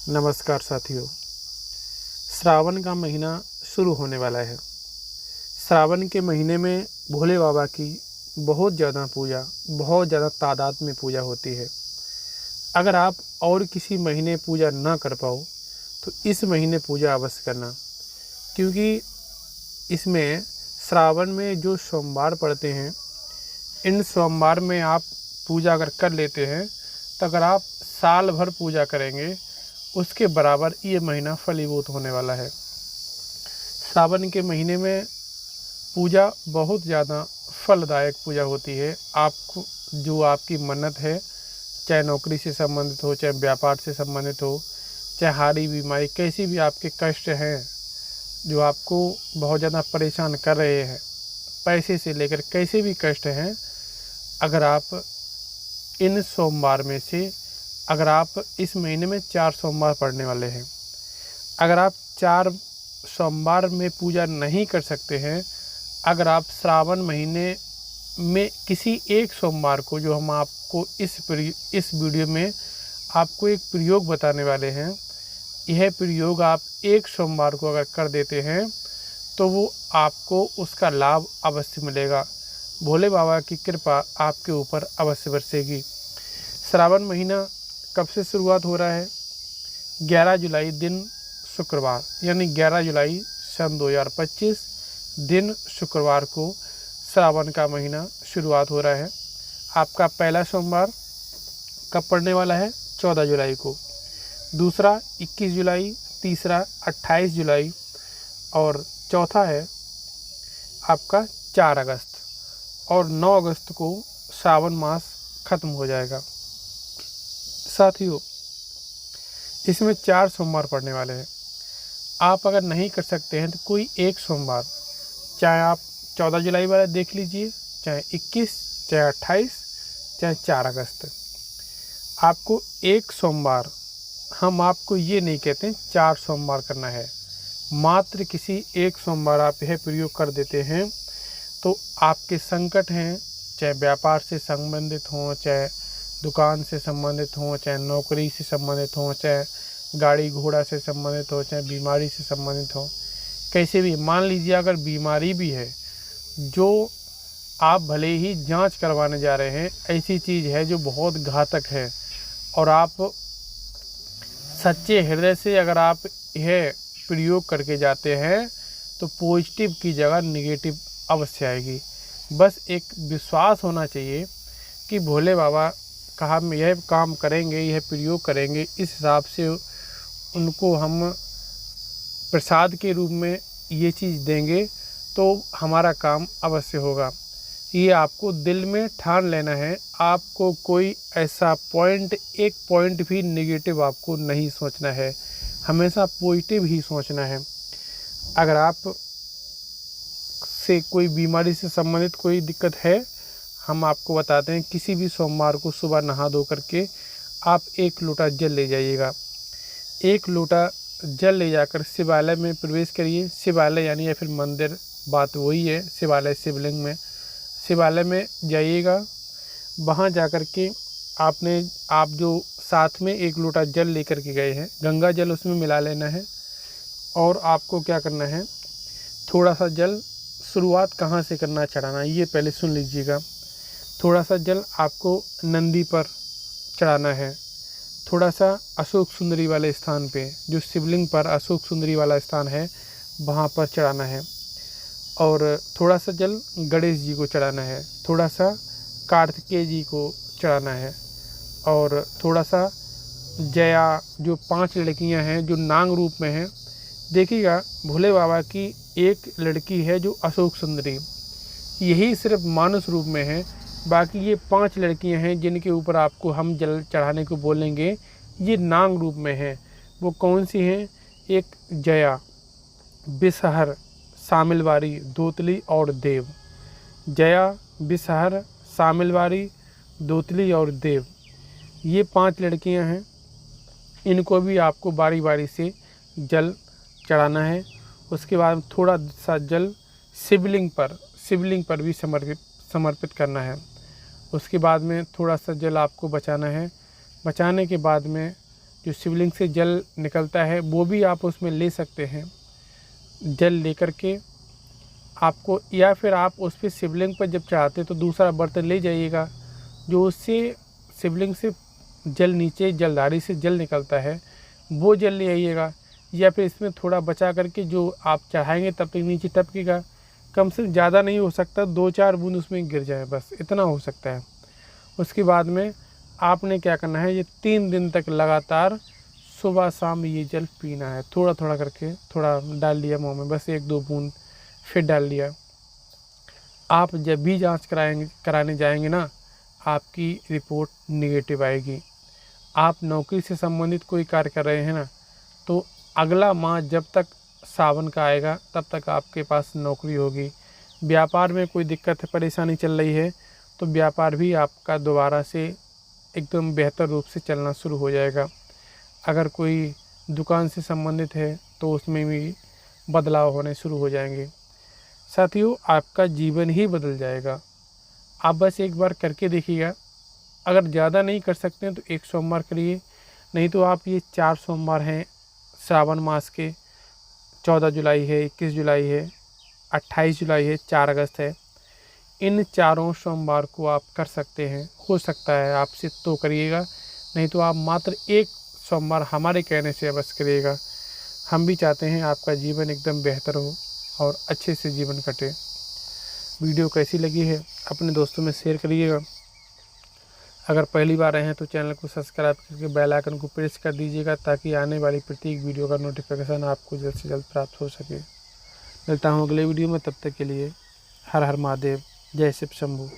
नमस्कार साथियों। श्रावण का महीना शुरू होने वाला है। श्रावण के महीने में भोले बाबा की बहुत ज़्यादा पूजा, बहुत ज़्यादा तादाद में पूजा होती है। अगर आप और किसी महीने पूजा ना कर पाओ तो इस महीने पूजा अवश्य करना, क्योंकि इसमें श्रावण में जो सोमवार पड़ते हैं, इन सोमवार में आप पूजा अगर कर लेते हैं तो अगर आप साल भर पूजा करेंगे उसके बराबर ये महीना फलीभूत होने वाला है। श्रावण के महीने में पूजा बहुत ज़्यादा फलदायक पूजा होती है। आपको जो आपकी मन्नत है, चाहे नौकरी से संबंधित हो, चाहे व्यापार से संबंधित हो, चाहे हारी बीमारी, कैसी भी आपके कष्ट हैं जो आपको बहुत ज़्यादा परेशान कर रहे हैं, पैसे से लेकर कैसे भी कष्ट हैं, अगर आप इन सोमवार में से अगर आप इस महीने में 4 सोमवार पड़ने वाले हैं, अगर आप 4 सोमवार में पूजा नहीं कर सकते हैं, अगर आप श्रावण महीने में किसी एक सोमवार को, जो हम आपको इस वीडियो में आपको एक प्रयोग बताने वाले हैं, यह प्रयोग आप एक सोमवार को अगर कर देते हैं तो वो आपको उसका लाभ अवश्य मिलेगा। भोले बाबा की कृपा आपके ऊपर अवश्य बरसेगी। श्रावण महीना कब से शुरुआत हो रहा है? 11 जुलाई दिन शुक्रवार, यानी 11 जुलाई सन 2025 दिन शुक्रवार को श्रावण का महीना शुरुआत हो रहा है। आपका पहला सोमवार कब पड़ने वाला है? 14 जुलाई को, दूसरा 21 जुलाई, तीसरा 28 जुलाई और चौथा है आपका 4 अगस्त और 9 अगस्त को श्रावण मास खत्म हो जाएगा। साथियों, इसमें 4 सोमवार पड़ने वाले हैं। आप अगर नहीं कर सकते हैं तो कोई एक सोमवार, चाहे आप 14 जुलाई वाला देख लीजिए, चाहे 21, चाहे 28, चाहे 4 अगस्त, आपको एक सोमवार, हम आपको ये नहीं कहते हैं 4 सोमवार करना है, मात्र किसी एक सोमवार आप यह प्रयोग कर देते हैं तो आपके संकट हैं, चाहे व्यापार से संबंधित हों, चाहे दुकान से संबंधित हों, चाहे नौकरी से संबंधित हों, चाहे गाड़ी घोड़ा से संबंधित हो, चाहे बीमारी से संबंधित हो, कैसे भी, मान लीजिए अगर बीमारी भी है जो आप भले ही जांच करवाने जा रहे हैं, ऐसी चीज़ है जो बहुत घातक है और आप सच्चे हृदय से अगर आप यह प्रयोग करके जाते हैं तो पॉजिटिव की जगह नेगेटिव अवश्य आएगी। बस एक विश्वास होना चाहिए कि भोले बाबा का हम यह काम करेंगे, यह प्रयोग करेंगे, इस हिसाब से उनको हम प्रसाद के रूप में ये चीज़ देंगे तो हमारा काम अवश्य होगा। ये आपको दिल में ठान लेना है। आपको कोई ऐसा पॉइंट, एक पॉइंट भी नेगेटिव आपको नहीं सोचना है, हमेशा पॉजिटिव ही सोचना है। अगर आप से कोई बीमारी से संबंधित कोई दिक्कत है, हम आपको बताते हैं, किसी भी सोमवार को सुबह नहा धो करके आप 1 लोटा जल ले जाइएगा। 1 लोटा जल ले जाकर शिवालय में प्रवेश करिए। शिवालय यानी या फिर मंदिर, बात वही है, शिवालय शिवलिंग में, शिवालय में जाइएगा। वहाँ जा कर के आप जो साथ में 1 लोटा जल लेकर के गए हैं, गंगा जल उसमें मिला लेना है और आपको क्या करना है, थोड़ा सा जल, शुरुआत कहाँ से करना, चढ़ाना, ये पहले सुन लीजिएगा। थोड़ा सा जल आपको नंदी पर चढ़ाना है, थोड़ा सा अशोक सुंदरी वाले स्थान पे, जो शिवलिंग पर अशोक सुंदरी वाला स्थान है वहाँ पर चढ़ाना है, और थोड़ा सा जल गणेश जी को चढ़ाना है, थोड़ा सा कार्तिकेय जी को चढ़ाना है, और थोड़ा सा जया, जो 5 लड़कियां हैं जो नांग रूप में हैं। देखिएगा, भोले बाबा की एक लड़की है जो अशोक सुंदरी, यही सिर्फ मानुष रूप में है, बाकी ये 5 लड़कियां हैं जिनके ऊपर आपको हम जल चढ़ाने को बोलेंगे, ये नांग रूप में हैं। वो कौन सी हैं? एक जया, बिसहर, सामिलवारी, दोतली और देव। जया, बिसहर, सामिलवारी, दोतली और देव, ये 5 लड़कियां हैं। इनको भी आपको बारी बारी से जल चढ़ाना है। उसके बाद थोड़ा सा जल शिवलिंग पर भी समर्पित करना है। उसके बाद में थोड़ा सा जल आपको बचाना है। बचाने के बाद में जो शिवलिंग से जल निकलता है वो भी आप उसमें ले सकते हैं। जल लेकर के आपको, या फिर आप उस पर शिवलिंग पर जब चढ़ाते तो दूसरा बर्तन ले जाइएगा, जो उससे शिवलिंग से जल नीचे जलधारी से जल निकलता है वो जल ले आइएगा। या फिर इसमें थोड़ा बचा करके जो आप चढ़ाएंगे तब तक नीचे टपकेगा, कम से ज़्यादा नहीं हो सकता, 2-4 बूंद उसमें गिर जाए, बस इतना हो सकता है। उसके बाद में आपने क्या करना है, ये 3 दिन तक लगातार सुबह शाम ये जल पीना है। थोड़ा थोड़ा करके, थोड़ा डाल लिया मुँह में, बस 1-2 बूंद फिर डाल लिया। आप जब भी जांच कराने जाएंगे ना, आपकी रिपोर्ट निगेटिव आएगी। आप नौकरी से संबंधित कोई कार्य कर रहे हैं ना, तो अगला माह जब तक सावन का आएगा तब तक आपके पास नौकरी होगी। व्यापार में कोई दिक्कत परेशानी चल रही है तो व्यापार भी आपका दोबारा से एकदम बेहतर रूप से चलना शुरू हो जाएगा। अगर कोई दुकान से संबंधित है तो उसमें भी बदलाव होने शुरू हो जाएंगे। साथियों, आपका जीवन ही बदल जाएगा। आप बस एक बार करके देखिएगा। अगर ज़्यादा नहीं कर सकते हैं तो 1 सोमवार करिए, नहीं तो आप ये 4 सोमवार हैं श्रावण मास के। 14 जुलाई है, 21 जुलाई है, 28 जुलाई है, 4 अगस्त है। इन चारों सोमवार को आप कर सकते हैं। हो सकता है आपसे तो करिएगा, नहीं तो आप मात्र 1 सोमवार हमारे कहने से अवश्य करिएगा। हम भी चाहते हैं आपका जीवन एकदम बेहतर हो और अच्छे से जीवन कटे। वीडियो कैसी लगी है अपने दोस्तों में शेयर करिएगा। अगर पहली बार आए हैं तो चैनल को सब्सक्राइब करके बेल आइकन को प्रेस कर दीजिएगा, ताकि आने वाली प्रत्येक वीडियो का नोटिफिकेशन आपको जल्द से जल्द प्राप्त हो सके। मिलता हूँ अगले वीडियो में, तब तक के लिए हर हर महादेव, जय शिव शंभू।